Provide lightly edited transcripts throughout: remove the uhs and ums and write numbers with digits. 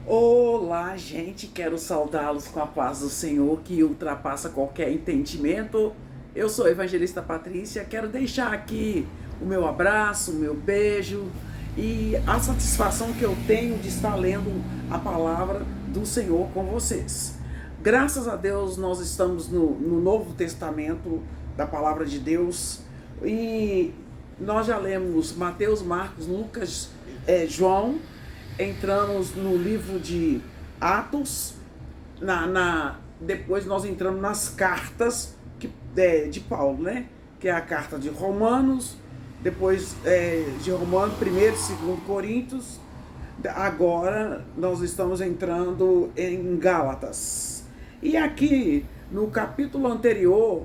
Olá, gente, quero saudá-los com a paz do Senhor que ultrapassa qualquer entendimento. Eu sou a evangelista Patrícia, quero deixar aqui o meu abraço, o meu beijo e a satisfação que eu tenho de estar lendo a palavra do Senhor com vocês. Graças a Deus nós estamos no Novo Testamento da palavra de Deus e nós já lemos Mateus, Marcos, Lucas, João. Entramos no livro de Atos, depois nós entramos nas cartas de Paulo, né? Que é a carta de Romanos, depois de Romanos, 1º e 2º Coríntios, agora nós estamos entrando em Gálatas. E aqui, no capítulo anterior,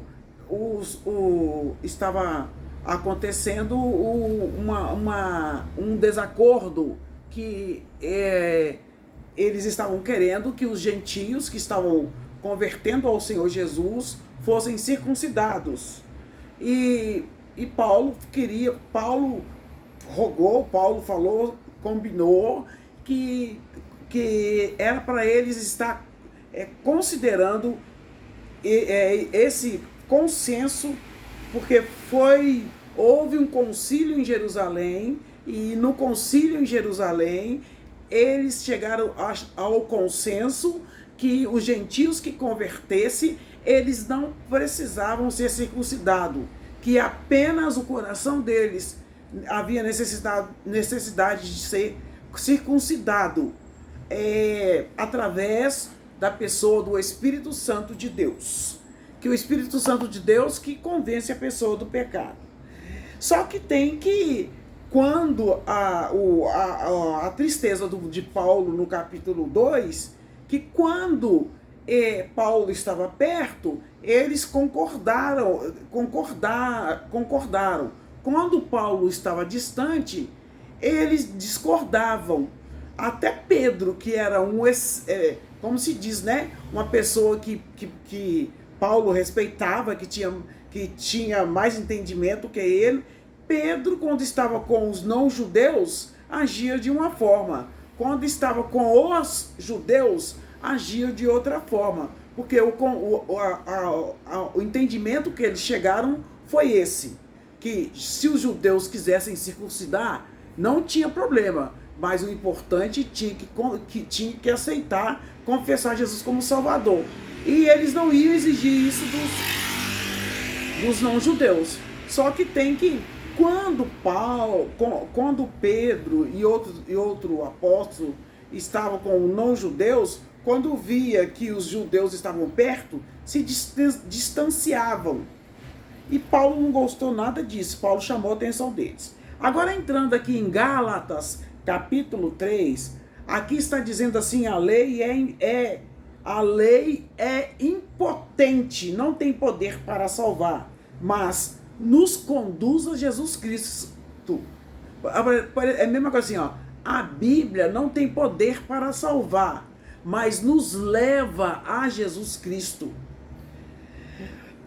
estava acontecendo um desacordo que eles estavam querendo que os gentios que estavam convertendo ao Senhor Jesus fossem circuncidados. E Paulo rogou, Paulo falou, combinou que era para eles estar considerando esse consenso, porque houve um concílio em Jerusalém. E no concílio em Jerusalém, eles chegaram ao consenso que os gentios que convertessem, eles não precisavam ser circuncidados, que apenas o coração deles havia necessidade de ser circuncidado através da pessoa do Espírito Santo de Deus. Que o Espírito Santo de Deus que convence a pessoa do pecado. Só que tem que... Quando a tristeza de Paulo no capítulo 2, que quando Paulo estava perto, eles concordaram. Quando Paulo estava distante, eles discordavam. Até Pedro, que era como se diz, né? Uma pessoa que Paulo respeitava, que tinha mais entendimento que ele. Pedro, quando estava com os não-judeus, agia de uma forma. Quando estava com os judeus, agia de outra forma. Porque o entendimento que eles chegaram foi esse. Que se os judeus quisessem circuncidar, não tinha problema. Mas o importante tinha que aceitar, confessar Jesus como Salvador. E eles não iam exigir isso dos não-judeus. Só que tem que... Quando Pedro e outro apóstolo estavam com não-judeus, quando via que os judeus estavam perto, se distanciavam. E Paulo não gostou nada disso, Paulo chamou a atenção deles. Agora entrando aqui em Gálatas, capítulo 3, aqui está dizendo assim, a lei é impotente, não tem poder para salvar, mas nos conduz a Jesus Cristo. É a mesma coisa assim, ó. A Bíblia não tem poder para salvar, mas nos leva a Jesus Cristo.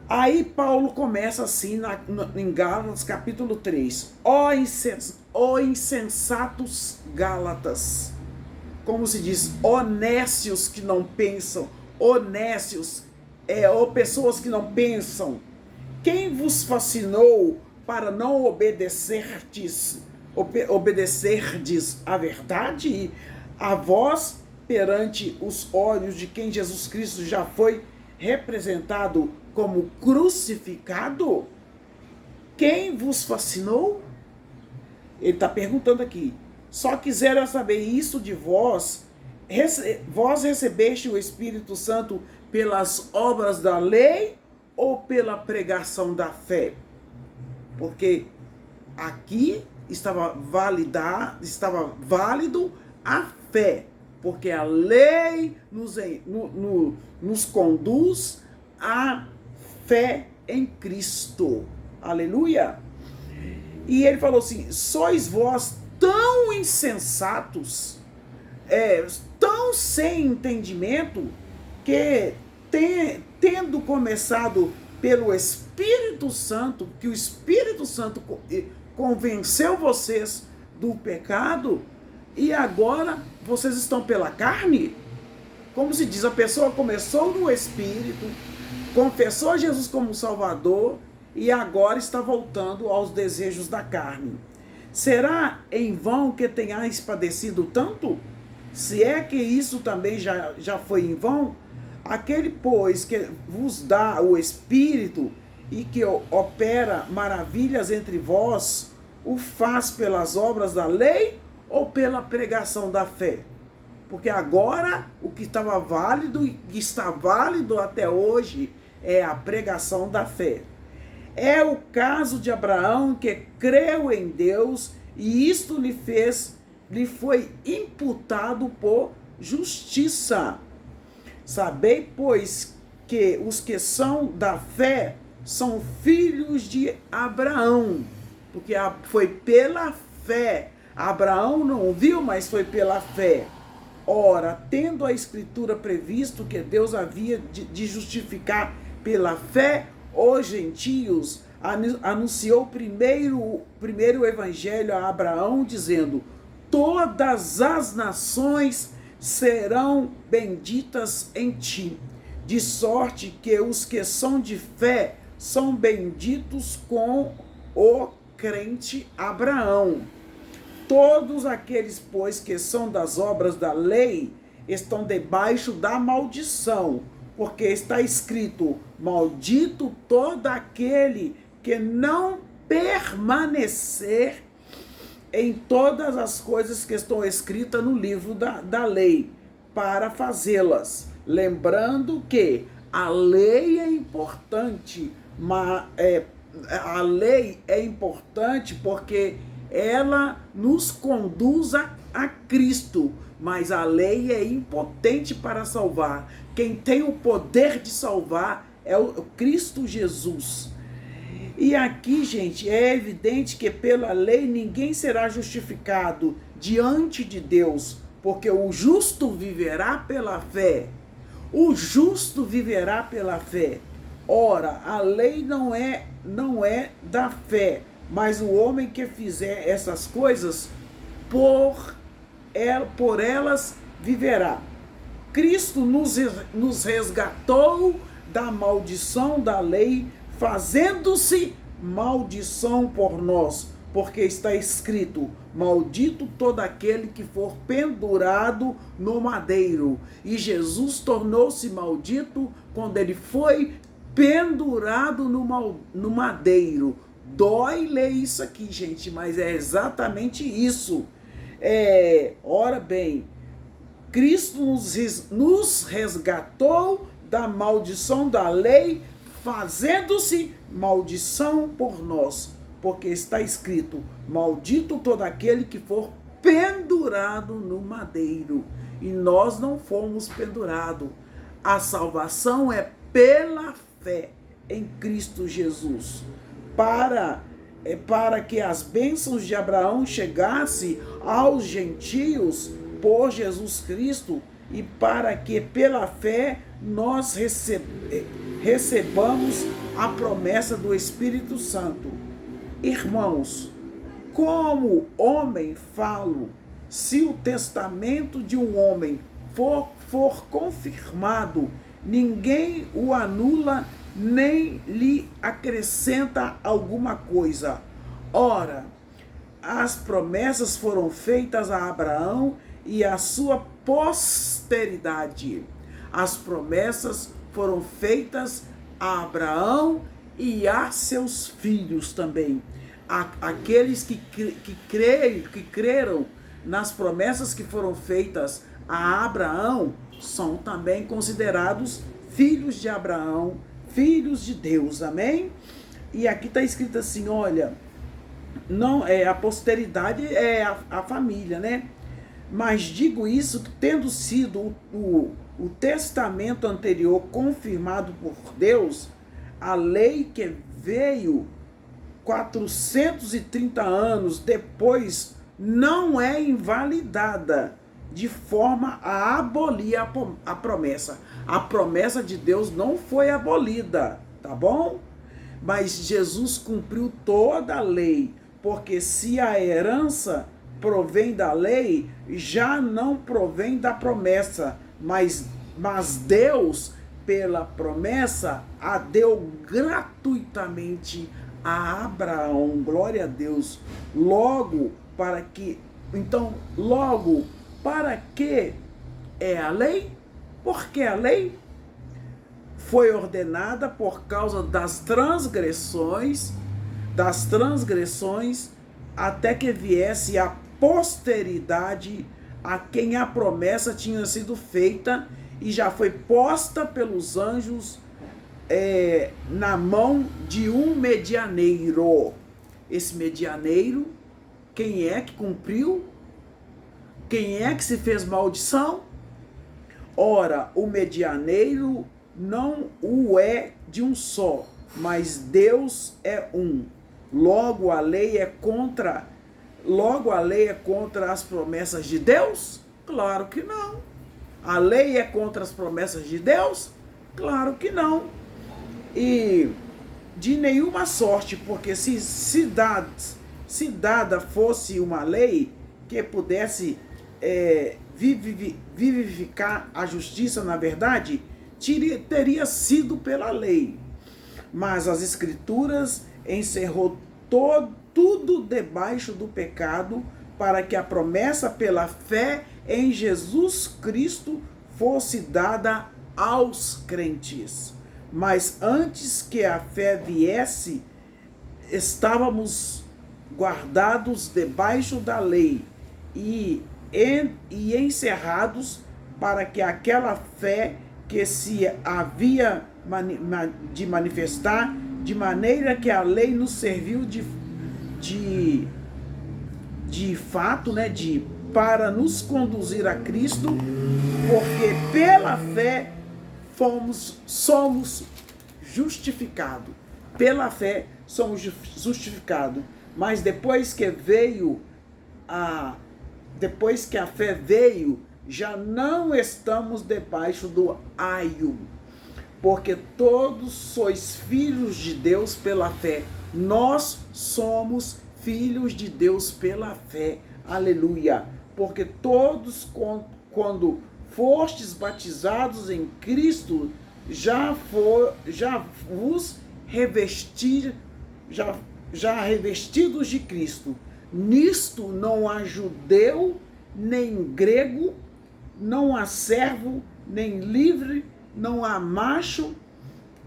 Aí Paulo começa assim em Gálatas capítulo 3. Ó insensatos Gálatas. Como se diz, honestos que não pensam. Honestos, pessoas que não pensam. Quem vos fascinou para não obedecerdes a verdade? A vós, perante os olhos de quem Jesus Cristo já foi representado como crucificado? Quem vos fascinou? Ele está perguntando aqui. Só quiseram saber isso de vós. Vós recebeste o Espírito Santo pelas obras da lei ou pela pregação da fé? Porque aqui estava válido a fé, porque a lei nos conduz à fé em Cristo. Aleluia! E ele falou assim, sois vós tão insensatos, tão sem entendimento, que tendo começado pelo Espírito Santo, que o Espírito Santo convenceu vocês do pecado, e agora vocês estão pela carne? Como se diz, a pessoa começou no Espírito, confessou Jesus como Salvador e agora está voltando aos desejos da carne. Será em vão que tenhais padecido tanto? Se é que isso também já foi em vão, aquele, pois, que vos dá o Espírito e que opera maravilhas entre vós, o faz pelas obras da lei ou pela pregação da fé? Porque agora o que estava válido e que está válido até hoje é a pregação da fé. É o caso de Abraão, que creu em Deus e isto lhe foi imputado por justiça. Sabei, pois, que os que são da fé são filhos de Abraão, porque foi pela fé. Abraão não viu, mas foi pela fé. Ora, tendo a Escritura previsto que Deus havia de justificar pela fé os gentios, anunciou primeiro o evangelho a Abraão, dizendo: todas as nações serão benditas em ti, de sorte que os que são de fé são benditos com o crente Abraão. Todos aqueles, pois, que são das obras da lei, estão debaixo da maldição, porque está escrito: maldito todo aquele que não permanecer em todas as coisas que estão escritas no livro da lei, para fazê-las. Lembrando que a lei é importante, mas a lei é importante porque ela nos conduz a Cristo, mas a lei é impotente para salvar. Quem tem o poder de salvar é o Cristo Jesus. E aqui, gente, é evidente que pela lei ninguém será justificado diante de Deus, porque o justo viverá pela fé. O justo viverá pela fé. Ora, a lei não é da fé, mas o homem que fizer essas coisas, por elas viverá. Cristo nos resgatou da maldição da lei, fazendo-se maldição por nós, porque está escrito: maldito todo aquele que for pendurado no madeiro. E Jesus tornou-se maldito quando ele foi pendurado no madeiro. Dói ler isso aqui, gente, mas é exatamente isso. Ora bem, Cristo nos resgatou da maldição da lei, fazendo-se maldição por nós, porque está escrito: maldito todo aquele que for pendurado no madeiro. E nós não fomos pendurados. A salvação é pela fé em Cristo Jesus. Para que as bênçãos de Abraão chegassem aos gentios por Jesus Cristo, e para que pela fé nós recebamos a promessa do Espírito Santo. Irmãos, como homem falo, se o testamento de um homem for confirmado, ninguém o anula nem lhe acrescenta alguma coisa. Ora, as promessas foram feitas a Abraão e a sua posteridade. As promessas foram feitas a Abraão e a seus filhos também. Aqueles que creram nas promessas que foram feitas a Abraão são também considerados filhos de Abraão, filhos de Deus, amém? E aqui está escrito assim, olha, não é a posteridade, é a família, né? Mas digo isso, tendo sido o testamento anterior confirmado por Deus, a lei que veio 430 anos depois não é invalidada de forma a abolir a promessa. A promessa de Deus não foi abolida, tá bom? Mas Jesus cumpriu toda a lei, porque se a herança provém da lei já não provém da promessa, mas Deus, pela promessa, a deu gratuitamente a Abraão. Glória a Deus. Logo, para que é a lei? Porque a lei foi ordenada por causa das transgressões, até que viesse a posteridade a quem a promessa tinha sido feita e já foi posta pelos anjos na mão de um medianeiro. Esse medianeiro, quem é que cumpriu? Quem é que se fez maldição? Ora, o medianeiro não o é de um só, mas Deus é um. Logo a lei é contra as promessas de Deus? Claro que não. A lei é contra as promessas de Deus? Claro que não. E de nenhuma sorte, porque se dada fosse uma lei que pudesse vivificar a justiça, na verdade, teria sido pela lei. Mas as Escrituras encerrou tudo debaixo do pecado, para que a promessa pela fé em Jesus Cristo fosse dada aos crentes. Mas antes que a fé viesse, estávamos guardados debaixo da lei e encerrados para que aquela fé que se havia de manifestar, de maneira que a lei nos serviu de fato, né, para nos conduzir a Cristo, porque pela fé somos justificados. Pela fé somos justificados. Mas depois que a fé veio, já não estamos debaixo do aio, porque todos sois filhos de Deus pela fé. Nós somos filhos de Deus pela fé. Aleluia. Porque todos, quando fostes batizados em Cristo, já vos revestidos de Cristo. Nisto não há judeu, nem grego, não há servo, nem livre, não há macho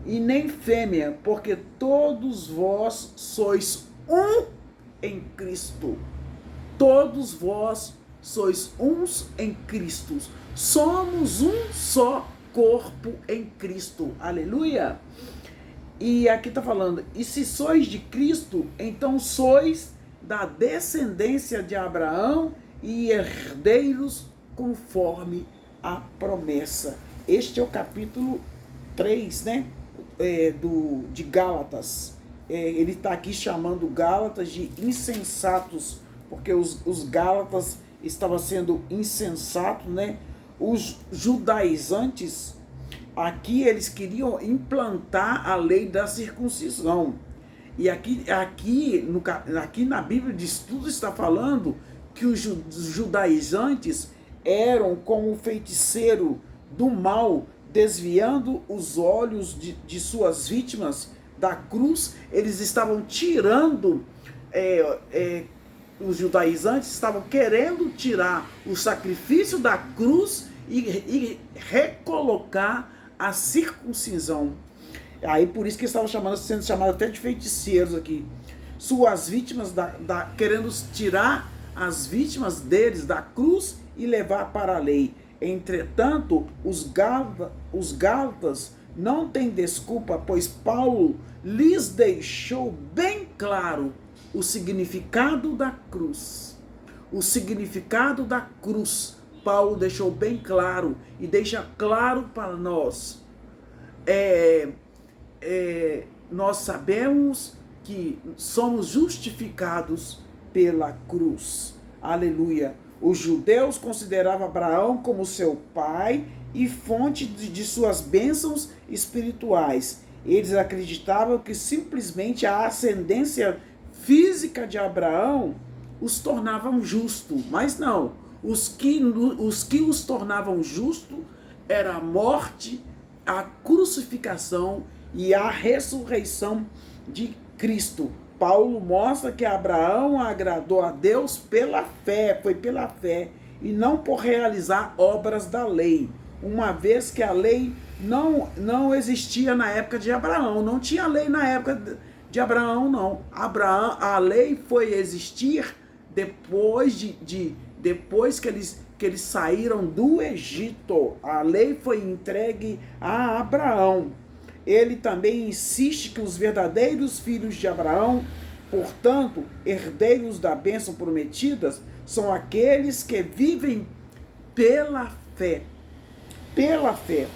e nem fêmea, porque todos vós sois um em Cristo. Todos vós sois uns em Cristo. Somos um só corpo em Cristo. Aleluia! E aqui está falando, e se sois de Cristo, então sois da descendência de Abraão e herdeiros conforme a promessa. Este é o capítulo 3, né? De Gálatas. Ele está aqui chamando Gálatas de insensatos, porque os Gálatas estavam sendo insensatos, né? Os judaizantes, aqui eles queriam implantar a lei da circuncisão. E aqui na Bíblia de Estudo está falando que os judaizantes eram como um feiticeiro do mal, desviando os olhos de suas vítimas da cruz. Eles estavam tirando, os judaizantes estavam querendo tirar o sacrifício da cruz e recolocar a circuncisão. Aí por isso que estavam sendo chamados até de feiticeiros aqui. Suas vítimas, querendo tirar as vítimas deles da cruz e levar para a lei. Entretanto, os gálatas não têm desculpa, pois Paulo lhes deixou bem claro o significado da cruz. O significado da cruz, Paulo deixou bem claro e deixa claro para nós. Nós sabemos que somos justificados pela cruz. Aleluia. Os judeus consideravam Abraão como seu pai e fonte de suas bênçãos espirituais. Eles acreditavam que simplesmente a ascendência física de Abraão os tornavam justos, mas não. Os que os tornavam justos era a morte, a crucificação e a ressurreição de Cristo. Paulo mostra que Abraão agradou a Deus pela fé, foi pela fé, e não por realizar obras da lei, uma vez que a lei não existia na época de Abraão, não tinha lei na época de Abraão, não. A lei foi existir depois que eles saíram do Egito. A lei foi entregue a Abraão. Ele também insiste que os verdadeiros filhos de Abraão, portanto, herdeiros da bênção prometidas, são aqueles que vivem pela fé. Pela fé.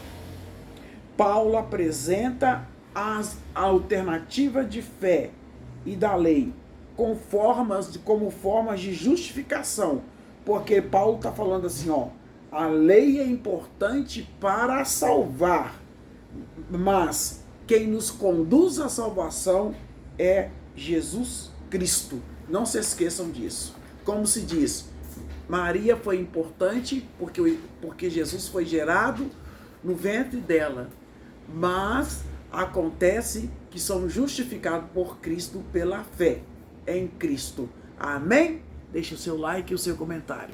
Paulo apresenta as alternativas de fé e da lei como formas de justificação. Porque Paulo está falando assim, ó, a lei é importante para salvar, mas quem nos conduz à salvação é Jesus Cristo. Não se esqueçam disso. Como se diz, Maria foi importante porque Jesus foi gerado no ventre dela, mas acontece que somos justificados por Cristo pela fé em Cristo. Amém? Deixe o seu like e o seu comentário.